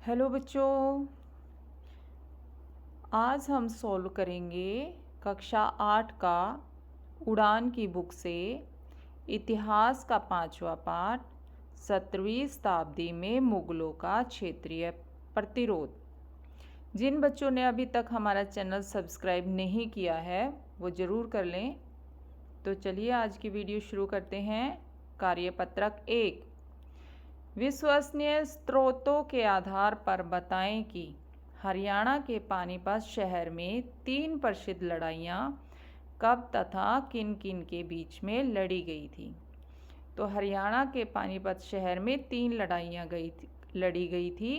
Hello बच्चों, आज हम सॉल्व करेंगे कक्षा 8 का उड़ान की बुक से इतिहास का 5वां पाठ 17वीं शताब्दी में मुगलों का क्षेत्रीय प्रतिरोध। जिन बच्चों ने अभी तक हमारा चैनल सब्सक्राइब नहीं किया है वो ज़रूर कर लें। तो चलिए आज की वीडियो शुरू करते हैं। कार्यपत्रक 1, विश्वसनीय स्रोतों के आधार पर बताएं कि हरियाणा के पानीपत शहर में 3 प्रसिद्ध लड़ाइयाँ कब तथा किन किन के बीच में लड़ी गई थी। तो हरियाणा के पानीपत शहर में 3 लड़ाइयाँ लड़ी गई थी।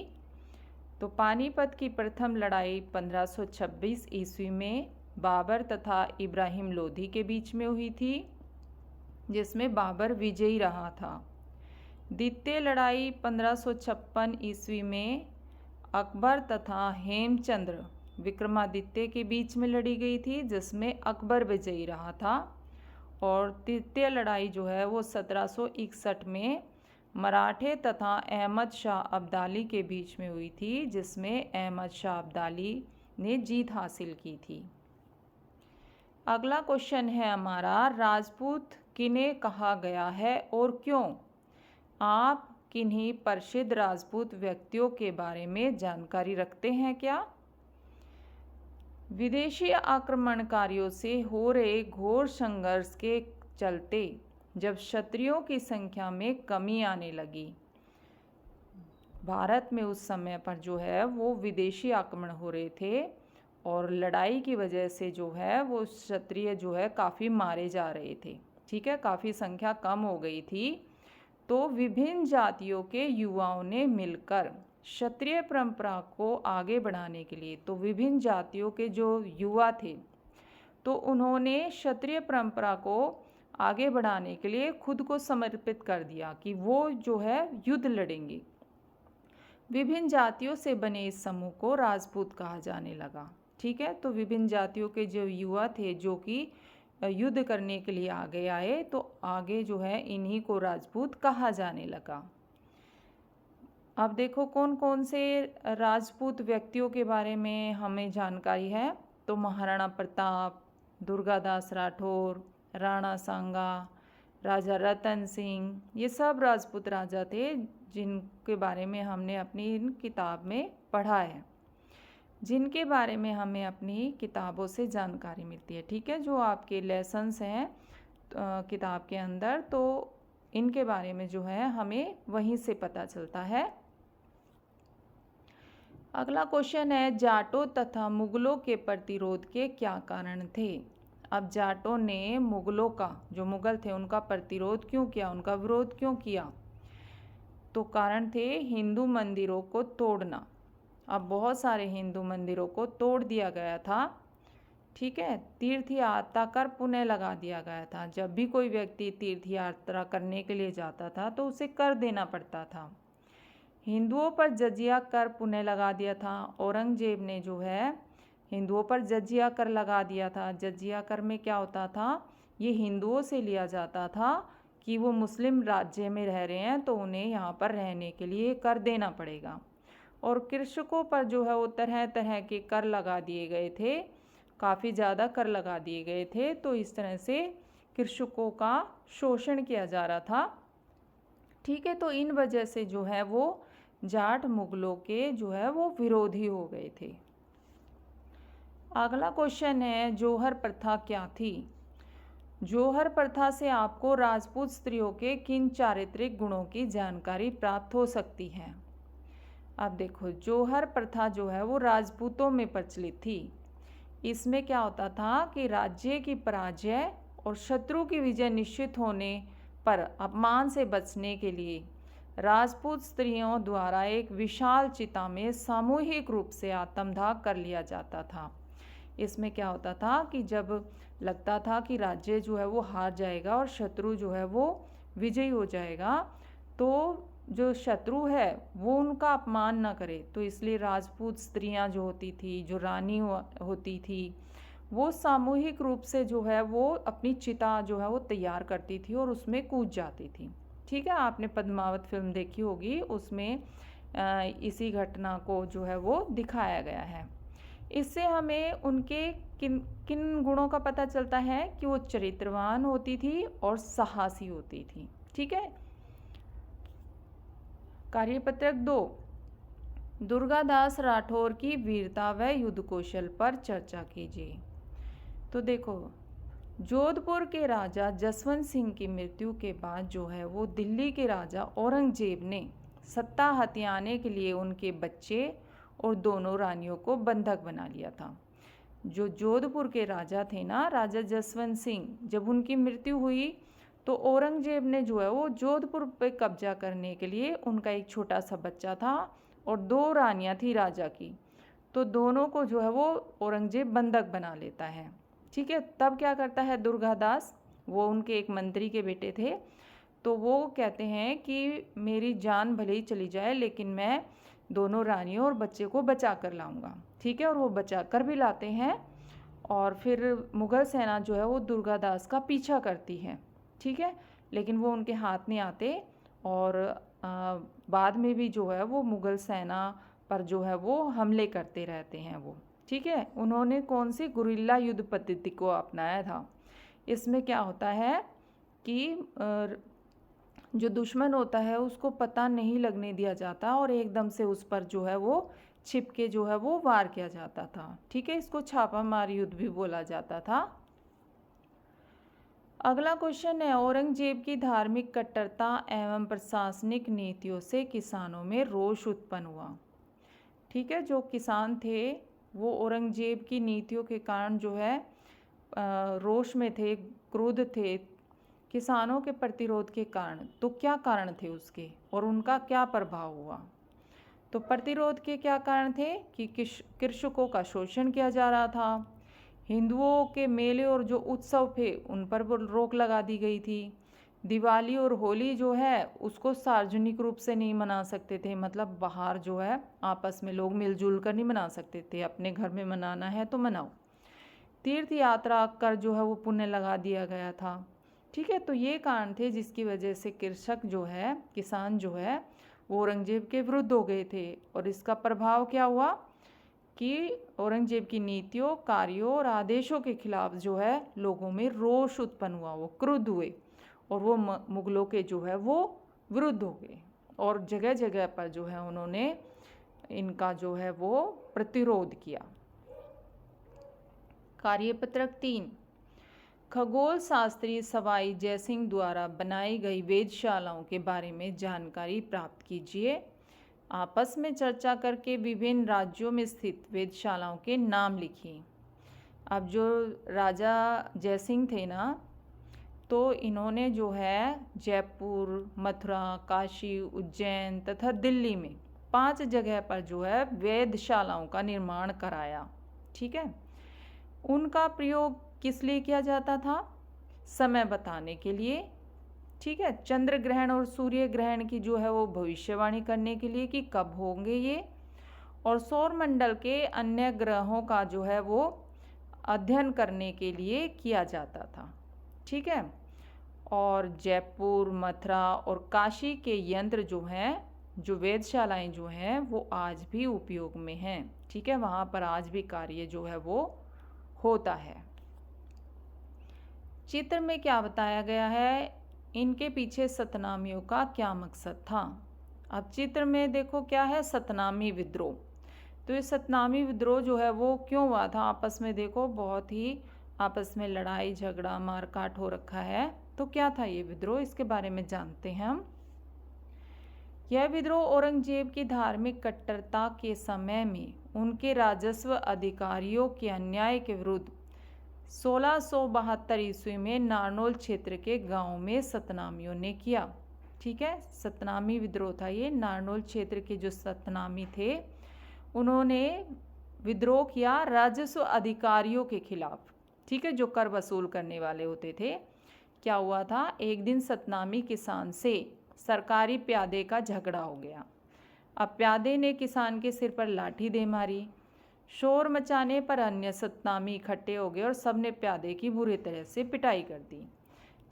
तो पानीपत की प्रथम लड़ाई 1526 ईस्वी में बाबर तथा इब्राहिम लोधी के बीच में हुई थी, जिसमें बाबर विजयी रहा था। द्वितीय लड़ाई 1556 ईस्वी में अकबर तथा हेमचंद्र विक्रमादित्य के बीच में लड़ी गई थी, जिसमें अकबर विजयी रहा था। और तृतीय लड़ाई जो है वो 1761 में मराठे तथा अहमद शाह अब्दाली के बीच में हुई थी, जिसमें अहमद शाह अब्दाली ने जीत हासिल की थी। अगला क्वेश्चन है हमारा, राजपूत किन्हें कहा गया है और क्यों। आप किन्हीं प्रसिद्ध राजपूत व्यक्तियों के बारे में जानकारी रखते हैं क्या। विदेशी आक्रमणकारियों से हो रहे घोर संघर्ष के चलते जब क्षत्रियों की संख्या में कमी आने लगी, भारत में उस समय पर जो है वो विदेशी आक्रमण हो रहे थे और लड़ाई की वजह से जो है वो क्षत्रिय जो है काफ़ी मारे जा रहे थे। ठीक है, काफ़ी संख्या कम हो गई थी। तो विभिन्न जातियों के युवाओं ने मिलकर क्षत्रिय परंपरा को आगे बढ़ाने के लिए, तो विभिन्न जातियों के जो युवा थे तो उन्होंने क्षत्रिय परंपरा को आगे बढ़ाने के लिए खुद को समर्पित कर दिया कि वो जो है युद्ध लड़ेंगे। विभिन्न जातियों से बने इस समूह को राजपूत कहा जाने लगा। ठीक है, तो विभिन्न जातियों के जो युवा थे जो कि युद्ध करने के लिए आगे आए, तो आगे जो है इन्हीं को राजपूत कहा जाने लगा। अब देखो कौन कौन से राजपूत व्यक्तियों के बारे में हमें जानकारी है। तो महाराणा प्रताप, दुर्गादास राठौर, राणा सांगा, राजा रतन सिंह, ये सब राजपूत राजा थे जिनके बारे में हमने अपनी इन किताब में पढ़ा है, जिनके बारे में हमें अपनी किताबों से जानकारी मिलती है। ठीक है, जो आपके लेसन्स हैं किताब के अंदर, तो इनके बारे में जो है हमें वहीं से पता चलता है। अगला क्वेश्चन है, जाटों तथा मुगलों के प्रतिरोध के क्या कारण थे। अब जाटों ने मुगलों का, जो मुगल थे उनका प्रतिरोध क्यों किया, उनका विरोध क्यों किया। तो कारण थे हिंदू मंदिरों को तोड़ना। अब बहुत सारे हिंदू मंदिरों को तोड़ दिया गया था। ठीक है, तीर्थ यात्रा कर पुण्य लगा दिया गया था। जब भी कोई व्यक्ति तीर्थ यात्रा करने के लिए जाता था तो उसे कर देना पड़ता था। हिंदुओं पर जजिया कर पुण्य लगा दिया था। औरंगजेब ने जो है हिंदुओं पर जजिया कर लगा दिया था। जजिया कर में क्या होता था, ये हिंदुओं से लिया जाता था कि वो मुस्लिम राज्य में रह रहे हैं तो उन्हें यहाँ पर रहने के लिए कर देना पड़ेगा। और कृषकों पर जो है वो तरह तरह के कर लगा दिए गए थे, काफ़ी ज़्यादा कर लगा दिए गए थे। तो इस तरह से कृषकों का शोषण किया जा रहा था। ठीक है, तो इन वजह से जो है वो जाट मुगलों के जो है वो विरोधी हो गए थे। अगला क्वेश्चन है, जौहर प्रथा क्या थी। जौहर प्रथा से आपको राजपूत स्त्रियों के किन चारित्रिक गुणों की जानकारी प्राप्त हो सकती है। अब देखो, जौहर प्रथा जो है वो राजपूतों में प्रचलित थी। इसमें क्या होता था कि राज्य की पराजय और शत्रु की विजय निश्चित होने पर अपमान से बचने के लिए राजपूत स्त्रियों द्वारा एक विशाल चिता में सामूहिक रूप से आत्मदाह कर लिया जाता था। इसमें क्या होता था कि जब लगता था कि राज्य जो है वो हार जाएगा और शत्रु जो है वो विजयी हो जाएगा, तो जो शत्रु है वो उनका अपमान ना करे, तो इसलिए राजपूत स्त्रियां जो होती थी, जो रानी होती थी, वो सामूहिक रूप से जो है वो अपनी चिता जो है वो तैयार करती थी और उसमें कूद जाती थी। ठीक है, आपने पद्मावत फिल्म देखी होगी, उसमें इसी घटना को जो है वो दिखाया गया है। इससे हमें उनके किन किन गुणों का पता चलता है कि वो चरित्रवान होती थी और साहसी होती थी। ठीक है। कार्यपत्रक 2, दुर्गादास राठौर की वीरता व युद्ध कौशल पर चर्चा कीजिए। तो देखो, जोधपुर के राजा जसवंत सिंह की मृत्यु के बाद जो है वो दिल्ली के राजा औरंगजेब ने सत्ता हथियाने के लिए उनके बच्चे और दोनों रानियों को बंधक बना लिया था। जो जोधपुर के राजा थे ना, राजा जसवंत सिंह, जब उनकी मृत्यु हुई तो औरंगजेब ने जो है वो जोधपुर पे कब्जा करने के लिए, उनका एक छोटा सा बच्चा था और 2 रानियां थी राजा की, तो दोनों को जो है वो औरंगजेब बंधक बना लेता है। ठीक है। तब क्या करता है दुर्गादास, वो उनके एक मंत्री के बेटे थे, तो वो कहते हैं कि मेरी जान भले ही चली जाए लेकिन मैं दोनों रानियों और बच्चे को बचा कर लाऊंगा। ठीक है। और वो बचा कर भी लाते हैं और फिर मुग़ल सेना जो है वो दुर्गादास का पीछा करती है। ठीक है। लेकिन वो उनके हाथ नहीं आते और बाद में भी जो है वो मुग़ल सेना पर जो है वो हमले करते रहते हैं वो। ठीक है। उन्होंने कौन सी गुरिल्ला युद्ध पद्धति को अपनाया था। इसमें क्या होता है कि जो दुश्मन होता है उसको पता नहीं लगने दिया जाता और एकदम से उस पर जो है वो छिप के जो है वो वार किया जाता था। ठीक है। इसको छापामार युद्ध भी बोला जाता था। अगला क्वेश्चन है, औरंगजेब की धार्मिक कट्टरता एवं प्रशासनिक नीतियों से किसानों में रोष उत्पन्न हुआ। ठीक है। जो किसान थे वो औरंगजेब की नीतियों के कारण जो है रोष में थे, क्रुद्ध थे, किसानों के प्रतिरोध के कारण। तो क्या कारण थे उसके और उनका क्या प्रभाव हुआ। तो प्रतिरोध के क्या कारण थे कि कृषकों का शोषण किया जा रहा था, हिंदुओं के मेले और जो उत्सव थे उन पर रोक लगा दी गई थी, दिवाली और होली जो है उसको सार्वजनिक रूप से नहीं मना सकते थे, मतलब बाहर जो है आपस में लोग मिलजुल कर नहीं मना सकते थे, अपने घर में मनाना है तो मनाओ। तीर्थ यात्रा कर जो है वो पुण्य लगा दिया गया था। ठीक है। तो ये कारण थे जिसकी वजह से कृषक जो है, किसान जो है वो औरंगजेब के विरुद्ध हो गए थे। और इसका प्रभाव क्या हुआ कि औरंगजेब की नीतियों, कार्यों और आदेशों के खिलाफ जो है लोगों में रोष उत्पन्न हुआ, वो क्रुद्ध हुए और वो मुगलों के जो है वो विरुद्ध हो गए और जगह जगह पर जो है उन्होंने इनका जो है वो प्रतिरोध किया। कार्यपत्रक 3, खगोल शास्त्री सवाई जयसिंह द्वारा बनाई गई वेधशालाओं के बारे में जानकारी प्राप्त कीजिए। आपस में चर्चा करके विभिन्न राज्यों में स्थित वेधशालाओं के नाम लिखिए। अब जो राजा जयसिंह थे ना, तो इन्होंने जो है जयपुर, मथुरा, काशी, उज्जैन तथा दिल्ली में 5 जगह पर जो है वेधशालाओं का निर्माण कराया। ठीक है। उनका प्रयोग किस लिए किया जाता था? समय बताने के लिए। ठीक है। चंद्र ग्रहण और सूर्य ग्रहण की जो है वो भविष्यवाणी करने के लिए कि कब होंगे ये, और सौर मंडल के अन्य ग्रहों का जो है वो अध्ययन करने के लिए किया जाता था। ठीक है। और जयपुर, मथुरा और काशी के यंत्र जो हैं, जो वेधशालाएं जो हैं वो आज भी उपयोग में हैं। ठीक है। वहाँ पर आज भी कार्य जो है वो होता है। चित्र में क्या बताया गया है, इनके पीछे सतनामियों का क्या मकसद था। अब चित्र में देखो क्या है, सतनामी विद्रोह। तो ये सतनामी विद्रोह जो है वो क्यों हुआ था, आपस में देखो बहुत ही आपस में लड़ाई झगड़ा मारकाट हो रखा है। तो क्या था ये विद्रोह, इसके बारे में जानते हैं हम। यह विद्रोह औरंगजेब की धार्मिक कट्टरता के समय में उनके राजस्व अधिकारियों के अन्याय के विरुद्ध 1672 ईस्वी में नारनौल क्षेत्र के गांव में सतनामियों ने किया। ठीक है। सतनामी विद्रोह था ये। नारनौल क्षेत्र के जो सतनामी थे उन्होंने विद्रोह किया राजस्व अधिकारियों के खिलाफ। ठीक है। जो कर वसूल करने वाले होते थे। क्या हुआ था, एक दिन सतनामी किसान से सरकारी प्यादे का झगड़ा हो गया। अब प्यादे ने किसान के सिर पर लाठी दे मारी। शोर मचाने पर अन्य सतनामी इकट्ठे हो गए और सबने प्यादे की बुरी तरह से पिटाई कर दी।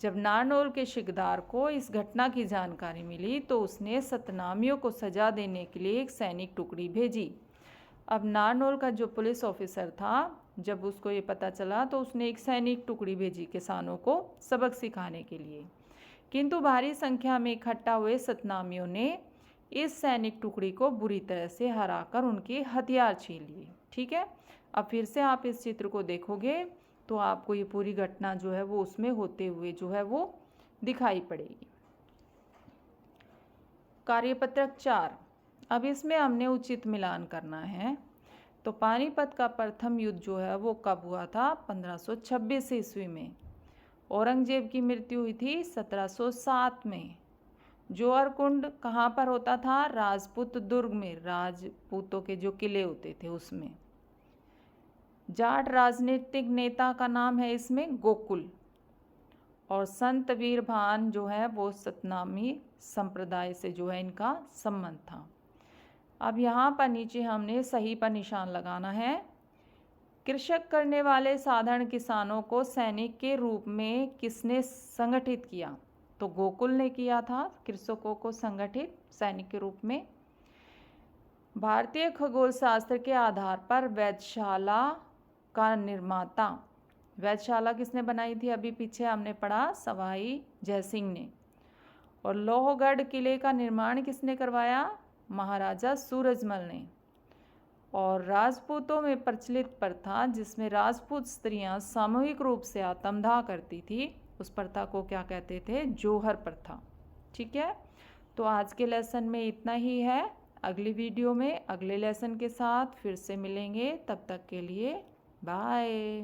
जब नारनौल के शिकदार को इस घटना की जानकारी मिली तो उसने सतनामियों को सजा देने के लिए एक सैनिक टुकड़ी भेजी। अब नारनौल का जो पुलिस ऑफिसर था, जब उसको ये पता चला तो उसने एक सैनिक टुकड़ी भेजी किसानों को सबक सिखाने के लिए। किंतु भारी संख्या में इकट्ठा हुए सतनामियों ने इस सैनिक टुकड़ी को बुरी तरह से हराकर उनके हथियार छीन लिए। ठीक है, अब फिर से आप इस चित्र को देखोगे तो आपको ये पूरी घटना जो है वो उसमें होते हुए जो है वो दिखाई पड़ेगी। कार्यपत्रक 4, अब इसमें हमने उचित मिलान करना है। तो पानीपत का प्रथम युद्ध जो है वो कब हुआ था? 1526 ईस्वी में। औरंगजेब की मृत्यु हुई थी 1707 में। जोहर कुंड कहाँ पर होता था? राजपूत दुर्ग में, राजपूतों के जो किले होते थे उसमें। जाट राजनीतिक नेता का नाम है इसमें गोकुल, और संत वीरभान जो है वो सतनामी संप्रदाय से जो है इनका संबंध था। अब यहाँ पर नीचे हमने सही पर निशान लगाना है। कृषक करने वाले साधारण किसानों को सैनिक के रूप में किसने संगठित किया? तो गोकुल ने किया था कृषकों को संगठित सैनिक के रूप में। भारतीय खगोल शास्त्र के आधार पर वेधशाला का निर्माता, वेधशाला किसने बनाई थी? अभी पीछे हमने पढ़ा, सवाई जयसिंह ने। और लोहगढ़ किले का निर्माण किसने करवाया? महाराजा सूरजमल ने। और राजपूतों में प्रचलित प्रथा जिसमें राजपूत स्त्रियां सामूहिक रूप से आत्मदाह करती थी, उस प्रथा को क्या कहते थे? जौहर प्रथा। ठीक है, तो आज के लेसन में इतना ही है। अगली वीडियो में अगले लेसन के साथ फिर से मिलेंगे, तब तक के लिए बाय।